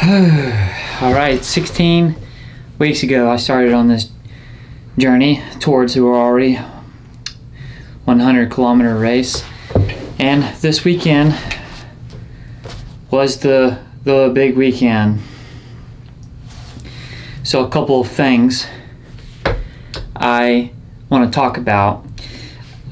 All right, 16 weeks ago, I started on this journey towards Uwharrie 100-kilometer race, and this weekend was the big weekend. So a couple of things I want to talk about.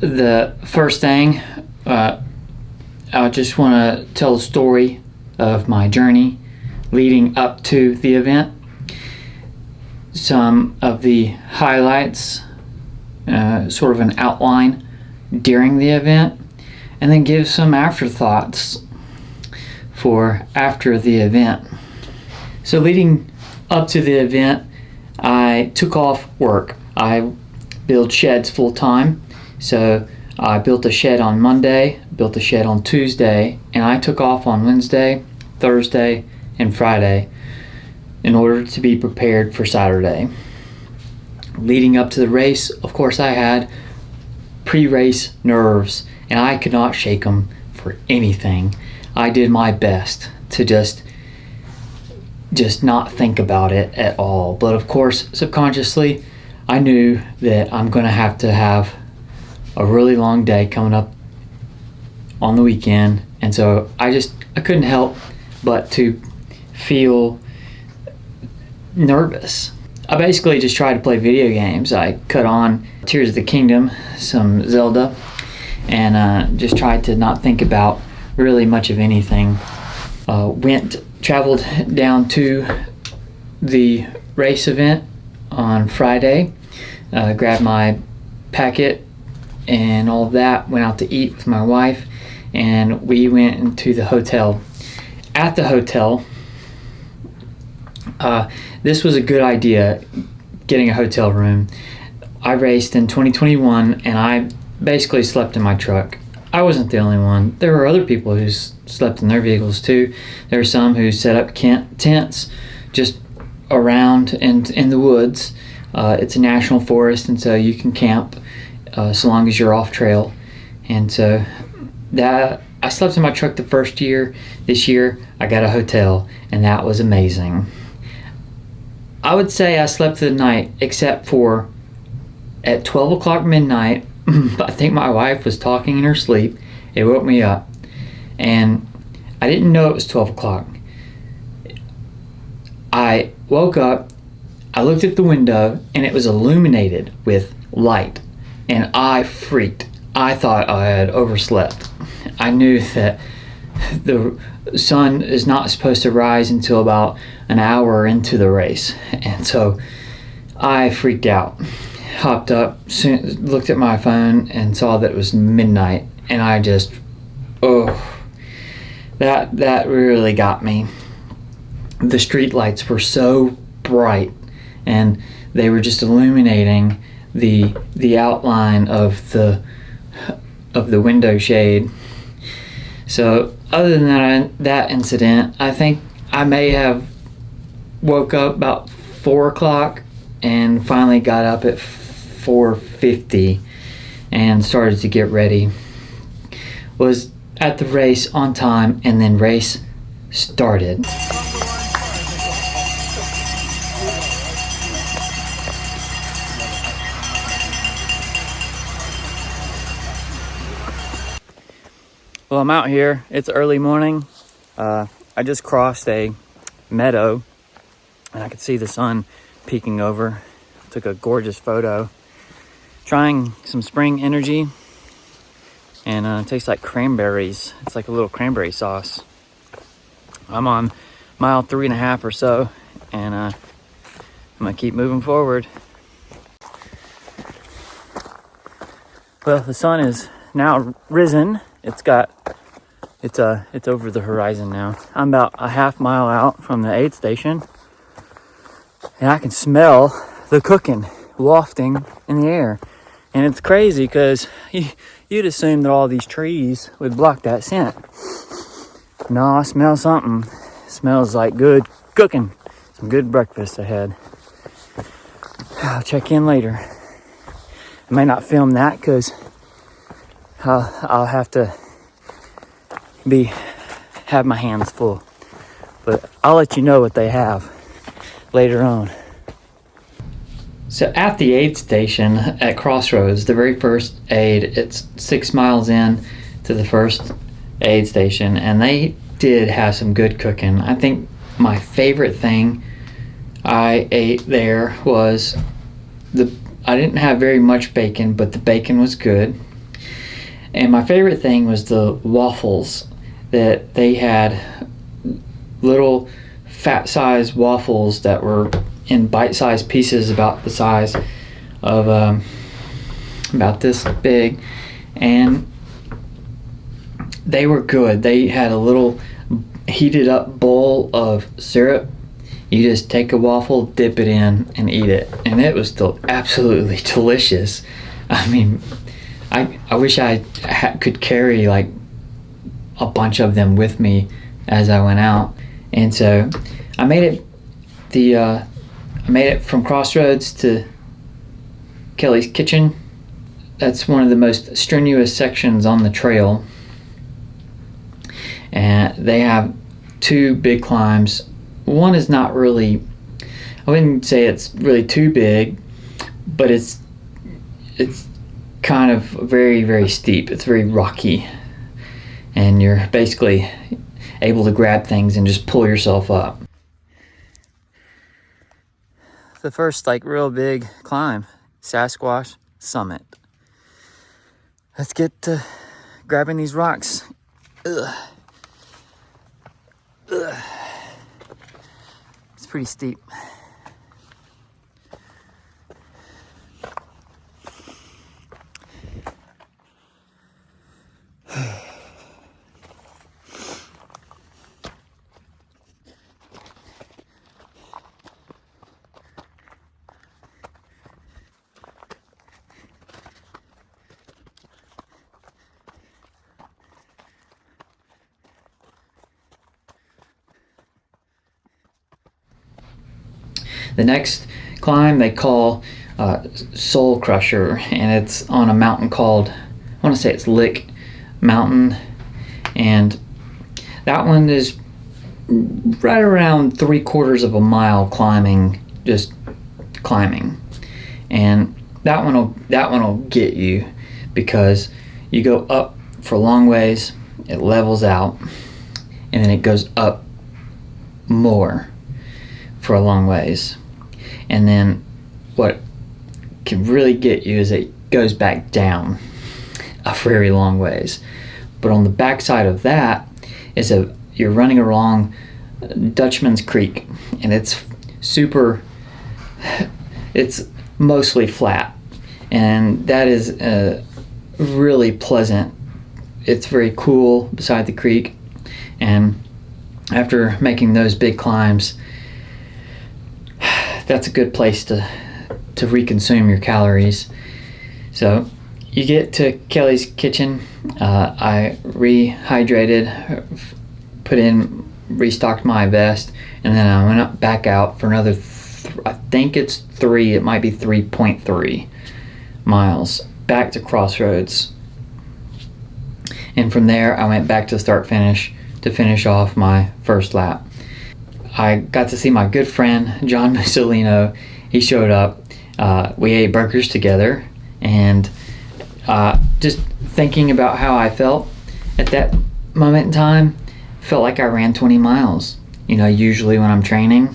The first thing, I just want to tell the story of my journey leading up to the event, some of the highlights, sort of an outline during the event, and then give some afterthoughts for after the event. So leading up to the event, I took off work. I build sheds full time, so I built a shed on Monday, built a shed on Tuesday, and I took off on Wednesday, Thursday, and Friday in order to be prepared for Saturday. Leading up to the race, of course, I had pre-race nerves, and I could not shake them for anything. I did my best to just not think about it at all. But of course, subconsciously, I knew that I'm going to have a really long day coming up on the weekend, and so I couldn't help but to feel nervous. I basically just tried to play video games. I cut on Tears of the Kingdom, some Zelda, and just tried to not think about really much of anything. Traveled down to the race event on Friday, grabbed my packet and all of that, went out to eat with my wife, and we went into the hotel. At the hotel, this was a good idea, getting a hotel room. I raced in 2021, and I basically slept in my truck. I wasn't the only one. There were other people who slept in their vehicles too. There were some who set up tents just around in the woods. It's a national forest, and so you can camp so long as you're off trail. And so I slept in my truck the first year. This year, I got a hotel, and that was amazing. I would say I slept through the night, except for at 12 o'clock midnight. I think my wife was talking in her sleep. It woke me up, and I didn't know it was 12 o'clock. I woke up, I looked at the window, and it was illuminated with light, and I freaked. I thought I had overslept. I knew that the sun is not supposed to rise until about an hour into the race, and so I freaked out. Hopped up, looked at my phone, and saw that it was midnight, and I just, that really got me. The street lights were so bright, and they were just illuminating the outline of the window shade. So other than that incident, I think I may have woke up about 4 o'clock and finally got up at 4:50 and started to get ready. Was at the race on time, and then race started. Well, I'm out here. It's early morning. I just crossed a meadow, and I could see the sun peeking over. Took a gorgeous photo. Trying some spring energy, and it tastes like cranberries. It's like a little cranberry sauce. I'm on mile 3.5 or so, and I'm gonna keep moving forward. Well, the sun is now risen. It's over the horizon now. I'm about a half mile out from the aid station, and I can smell the cooking wafting in the air. And it's crazy because you'd assume that all these trees would block that scent. No, I smell something. It smells like good cooking. Some good breakfast ahead. I'll check in later. I may not film that because I'll have to have my hands full but I'll let you know what they have later on. So at the aid station at Crossroads, the very first aid, it's 6 miles in to the first aid station, and they did have some good cooking. I think my favorite thing I ate there was I didn't have very much bacon, but the bacon was good. And my favorite thing was the waffles, that they had little fat-sized waffles that were in bite-sized pieces about the size of about this big, and they were good. They had a little heated up bowl of syrup. You just take a waffle, dip it in, and eat it, and it was still absolutely delicious. I mean, I wish I could carry like a bunch of them with me as I went out. And so I made it from Crossroads to Kelly's Kitchen. That's one of the most strenuous sections on the trail, and they have 2 big climbs. One is not really, I wouldn't say it's really too big, but it's kind of very, very steep. It's very rocky, and you're basically able to grab things and just pull yourself up. The first like real big climb, Sasquatch Summit. Let's get to grabbing these rocks. Ugh. Ugh. It's pretty steep. The next climb they call Soul Crusher, and it's on a mountain called, I want to say it's Lick Mountain, and that one is right around 3/4 of a mile climbing, just climbing, and that one will get you, because you go up for a long ways, it levels out, and then it goes up more for a long ways. And then what can really get you is it goes back down a very long ways. But on the backside of that is you're running along Dutchman's Creek, and it's mostly flat, and that is really pleasant. It's very cool beside the creek, and after making those big climbs, that's a good place to reconsume your calories. So you get to Kelly's Kitchen. I rehydrated, restocked my vest, and then I went back out for another I think it's 3, it might be 3.3 miles back to Crossroads. And from there I went back to start finish to finish off my first lap. I got to see my good friend John Mussolino. He showed up. We ate burgers together, and just thinking about how I felt at that moment in time, felt like I ran 20 miles. You know, usually when I'm training,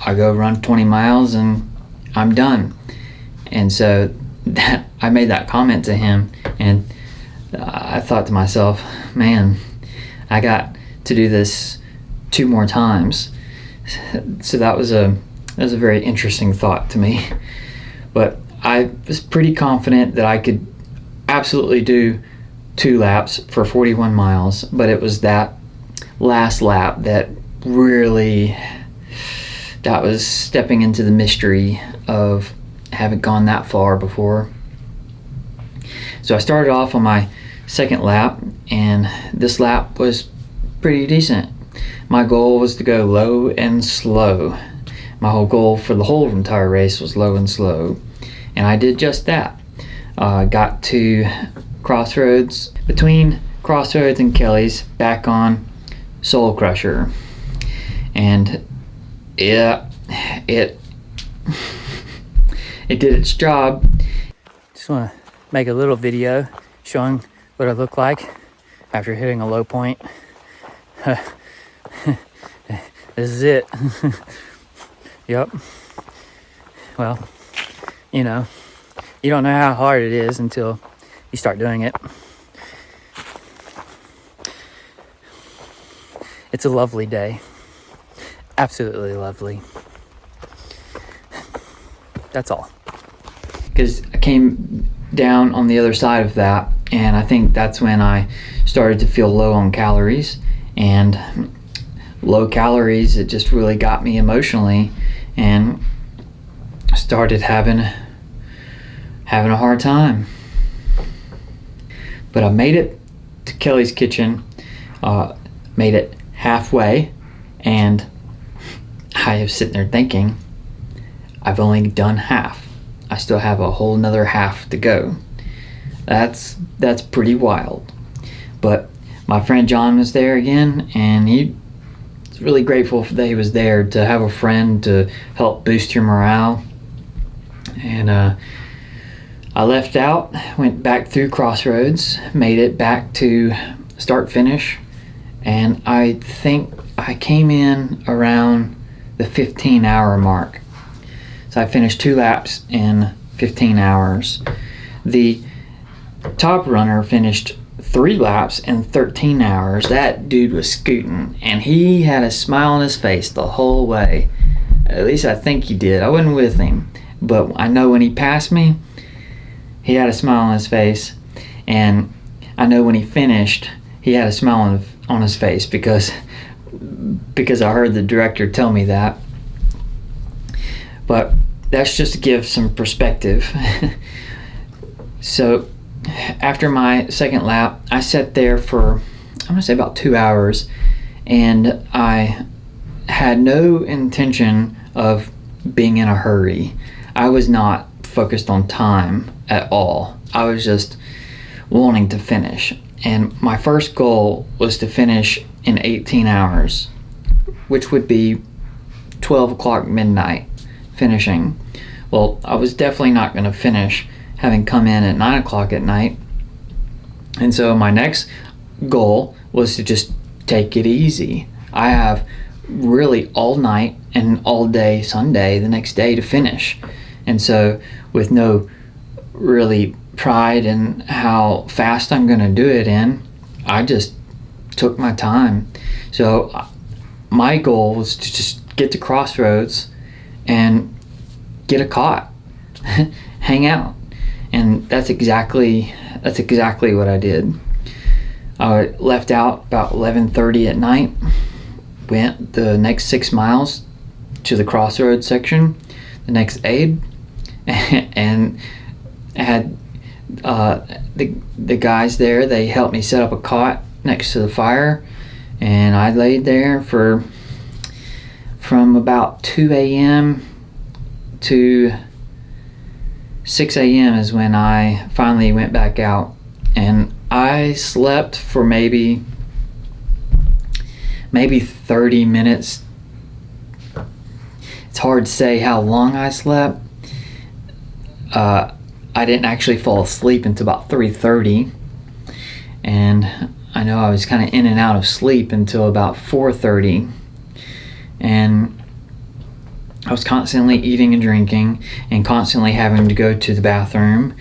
I go run 20 miles and I'm done. And so I made that comment to him, and I thought to myself, man, I got to do this 2 more times. So that was a very interesting thought to me. But I was pretty confident that I could absolutely do 2 laps for 41 miles, but it was that last lap that really, that was stepping into the mystery of having gone that far before. So I started off on my second lap, and this lap was pretty decent. My goal was to go low and slow. My whole goal for the whole entire race was low and slow, and I did just that. Got to Crossroads, between Crossroads and Kelly's, back on Soul Crusher. and yeah, it it did its job. Just want to make a little video showing what I look like after hitting a low point. This is it. Yep. Well, you know, you don't know how hard it is until you start doing it. It's a lovely day. Absolutely lovely. That's all. Because I came down on the other side of that, and I think that's when I started to feel low on calories. And low calories, it just really got me emotionally, and started having a hard time. But I made it to Kelly's Kitchen, made it halfway, and I was sitting there thinking, I've only done half. I still have a whole nother half to go. That's pretty wild. But my friend John was there again, and he was really grateful that he was there, to have a friend to help boost your morale. And I left out, went back through Crossroads, made it back to start finish, and I think I came in around the 15-hour mark. So I finished 2 laps in 15 hours. The top runner finished 3 laps in 13 hours. That dude was scooting, and he had a smile on his face the whole way. At least I think he did. I wasn't with him, but I know when he passed me, he had a smile on his face, and I know when he finished, he had a smile on his face because I heard the director tell me that. But that's just to give some perspective. So after my second lap, I sat there for, I'm gonna say about 2 hours, and I had no intention of being in a hurry. I was not focused on time at all. I was just wanting to finish. And my first goal was to finish in 18 hours, which would be 12 o'clock midnight finishing. Well, I was definitely not going to finish having come in at 9 o'clock at night. And so my next goal was to just take it easy. I have really all night and all day Sunday the next day to finish. And so with no really pride in how fast I'm going to do it in, I just took my time. So my goal was to just get to Crossroads and get a cot, hang out. And that's exactly what I did. I left out about 11:30 at night, went the next 6 miles to the Crossroads section, the next aid, and had the guys there, they helped me set up a cot next to the fire, and I laid there from about 2 a.m. to 6 a.m. is when I finally went back out, and I slept for maybe 30 minutes. It's hard to say how long I slept. I didn't actually fall asleep until about 3:30, and I know I was kind of in and out of sleep until about 4:30, and I was constantly eating and drinking and constantly having to go to the bathroom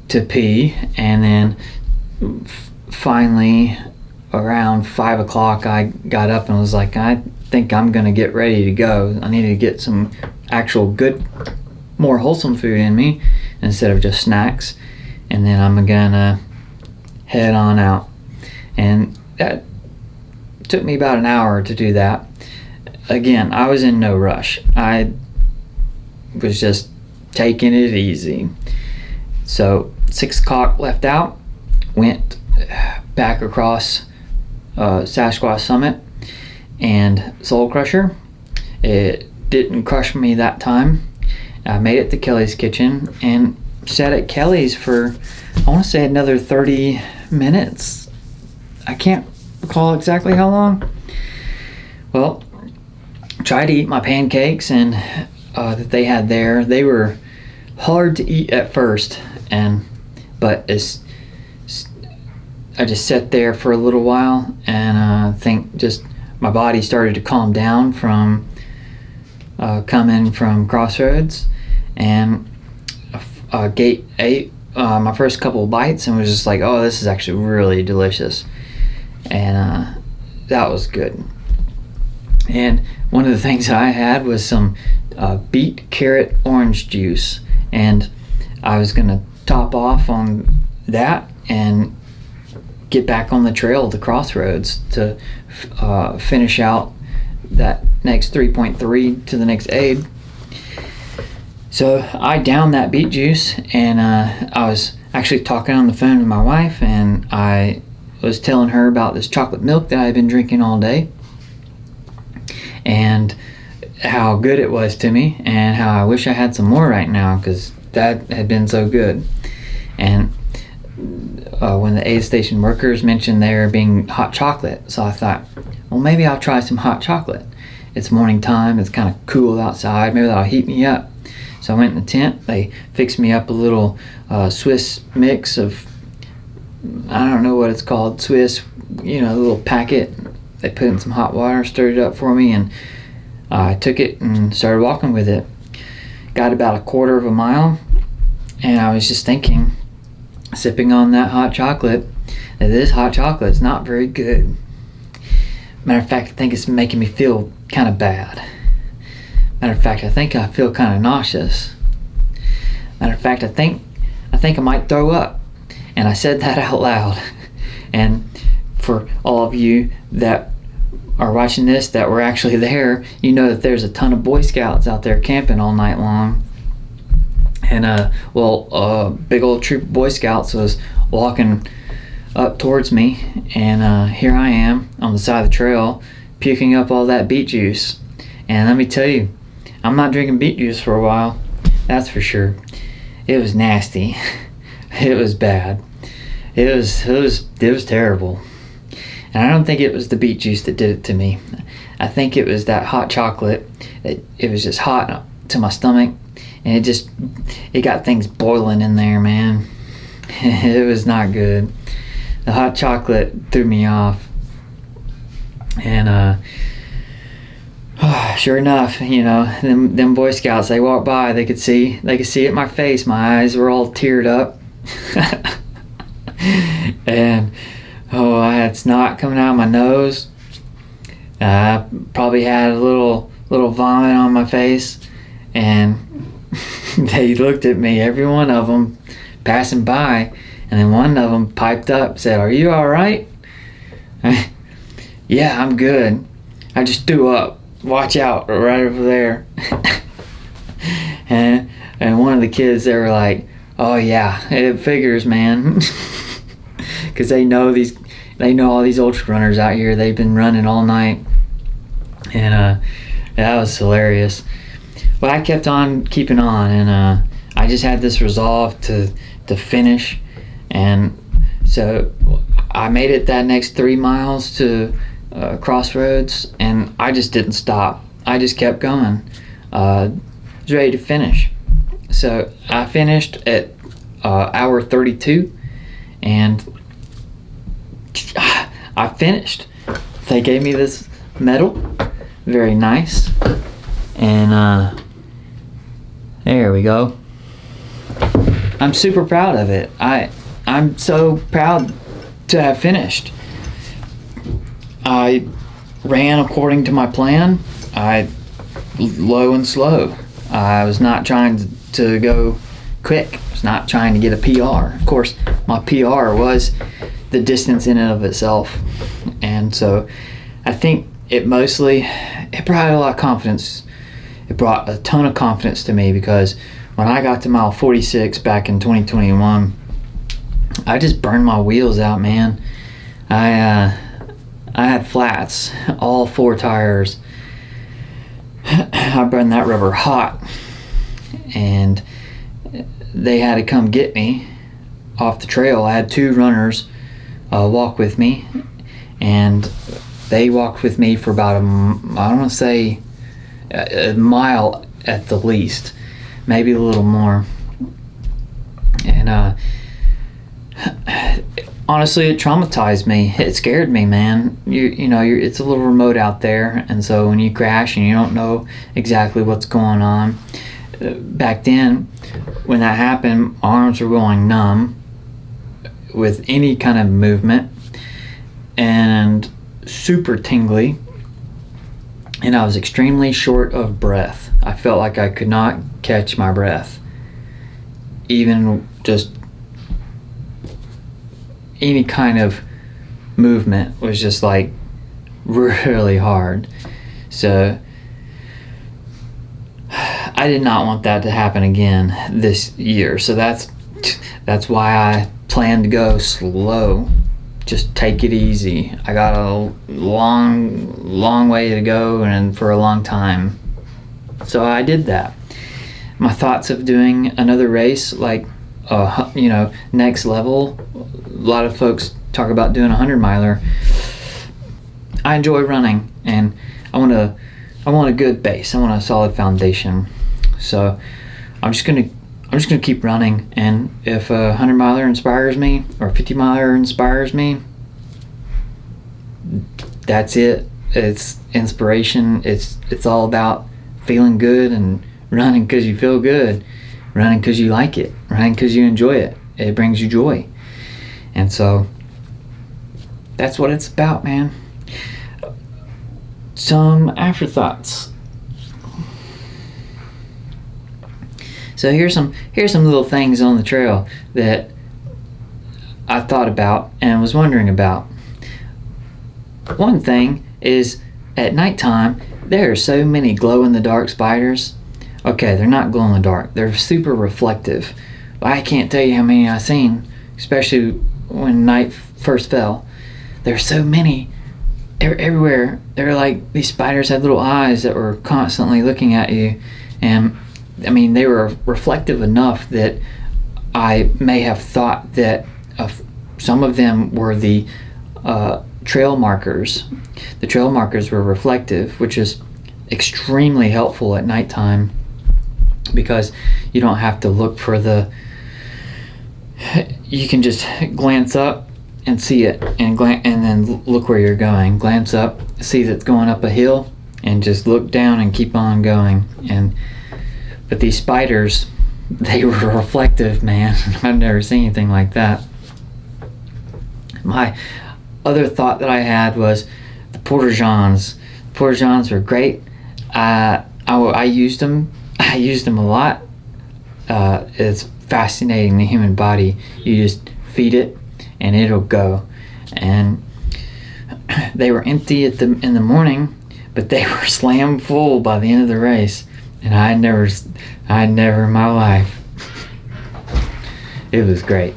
to pee. And then finally around 5 o'clock I got up and was like, I think I'm gonna get ready to go. I need to get some actual good, more wholesome food in me instead of just snacks, and then I'm gonna head on out. And that took me about an hour to do that. Again, I was in no rush. I was just taking it easy. So 6 o'clock left out, went back across Sasquatch Summit and Soul Crusher. It didn't crush me that time. I made it to Kelly's Kitchen and sat at Kelly's for, I want to say, another 30 minutes. I can't recall exactly how long. Well, tried to eat my pancakes and that they had there. They were hard to eat at first, but I just sat there for a little while, and I think just my body started to calm down from coming from Crossroads, and ate my first couple of bites and was just like, oh, this is actually really delicious, and that was good. And one of the things that I had was some beet carrot orange juice, and I was gonna top off on that and get back on the trail to Crossroads to finish out that next 3.3 to the next aid. So I downed that beet juice, and I was actually talking on the phone with my wife, and I was telling her about this chocolate milk that I had been drinking all day and how good it was to me, and how I wish I had some more right now because that had been so good. And when the aid station workers mentioned there being hot chocolate, so I thought, well, maybe I'll try some hot chocolate. It's morning time, it's kind of cool outside, maybe that'll heat me up. So I went in the tent, they fixed me up a little Swiss mix of, I don't know what it's called, Swiss, a little packet. They put in some hot water, stirred it up for me, and I took it and started walking with it. Got about a quarter of a mile, and I was just thinking, sipping on that hot chocolate, that this hot chocolate is not very good. Matter of fact, I think it's making me feel kind of bad. Matter of fact, I think I feel kind of nauseous. Matter of fact, I think I might throw up. And I said that out loud. And for all of you that are watching this that were actually there, you know that there's a ton of Boy Scouts out there camping all night long. And big old troop of Boy Scouts was walking up towards me, and here I am on the side of the trail puking up all that beet juice. And let me tell you, I'm not drinking beet juice for a while, that's for sure. It was nasty. It was bad. It was terrible. And I don't think it was the beet juice that did it to me. I think it was that hot chocolate. It was just hot to my stomach, and it got things boiling in there, man. It was not good. The hot chocolate threw me off. And sure enough, them Boy Scouts, they walked by, they could see it in my face. My eyes were all teared up. And I had snot coming out of my nose. I probably had a little vomit on my face, and they looked at me, every one of them, passing by, and then one of them piped up, said, "Are you all right?" "Yeah, I'm good. I just threw up. Watch out, right over there." and one of the kids, they were like, "Oh yeah, it figures, man," because they know all these ultra runners out here. They've been running all night, and that was hilarious. But I kept on keeping on, and I just had this resolve to finish, and so I made it that next 3 miles to Crossroads, and I just didn't stop. I just kept going. I was ready to finish. So I finished at hour 32, and I finished. They gave me this medal, very nice, and there we go. I'm super proud of it. I'm so proud to have finished. I ran according to my plan. Low and slow. I was not trying to go quick. I was not trying to get a PR. Of course, my PR was the distance in and of itself. And so I think it brought a lot of confidence. It brought a ton of confidence to me, because when I got to mile 46 back in 2021, I just burned my wheels out, man. I had flats, all 4 tires. I burned that rubber hot, and they had to come get me off the trail. I had 2 runners walk with me, and they walked with me for about I don't want to say a mile at the least, maybe a little more. And honestly, it traumatized me. It scared me, man. It's a little remote out there, and so when you crash and you don't know exactly what's going on. Back then, when that happened, my arms were going numb with any kind of movement, and super tingly, and I was extremely short of breath. I felt like I could not catch my breath. Even just any kind of movement was just like really hard. So I did not want that to happen again this year. So that's why I plan to go slow. Just take it easy. I got a long way to go and for a long time. So I did that. My thoughts of doing another race, like next level. A lot of folks talk about doing a 100-miler. I enjoy running, and I want a good base. I want a solid foundation. So I'm just gonna keep running, and if a 100-miler inspires me or a 50-miler inspires me, that's it. It's inspiration. It's all about feeling good and running because you feel good, running because you like it, running because you enjoy it. It brings you joy, and so that's what it's about, man. Some afterthoughts. So here's some little things on the trail that I thought about and was wondering about. One thing is, at nighttime, there are so many glow-in-the-dark spiders. Okay, they're not glow-in-the-dark. They're super reflective. I can't tell you how many I've seen, especially when night first fell. There are so many everywhere. They're like, these spiders had little eyes that were constantly looking at you. And, I mean, they were reflective enough that I may have thought that some of them were the trail markers. The trail markers were reflective, which is extremely helpful at nighttime because you don't have to look for you can just glance up and see it and then look where you're going. Glance up, see that it's going up a hill, and just look down and keep on going. But these spiders, they were reflective, man. I've never seen anything like that. My other thought that I had was the porta-johns. Porta-johns were great. I used them. I used them a lot. It's fascinating, the human body. You just feed it and it'll go. And they were empty in the morning, but they were slam full by the end of the race. And I never in my life. It was great.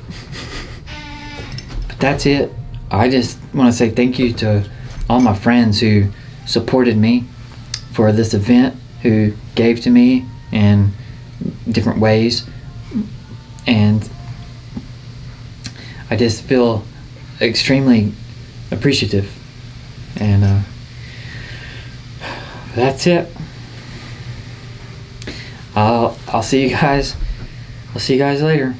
But that's it. I just want to say thank you to all my friends who supported me for this event, who gave to me in different ways. And I just feel extremely appreciative. And that's it. I'll see you guys. I'll see you guys later.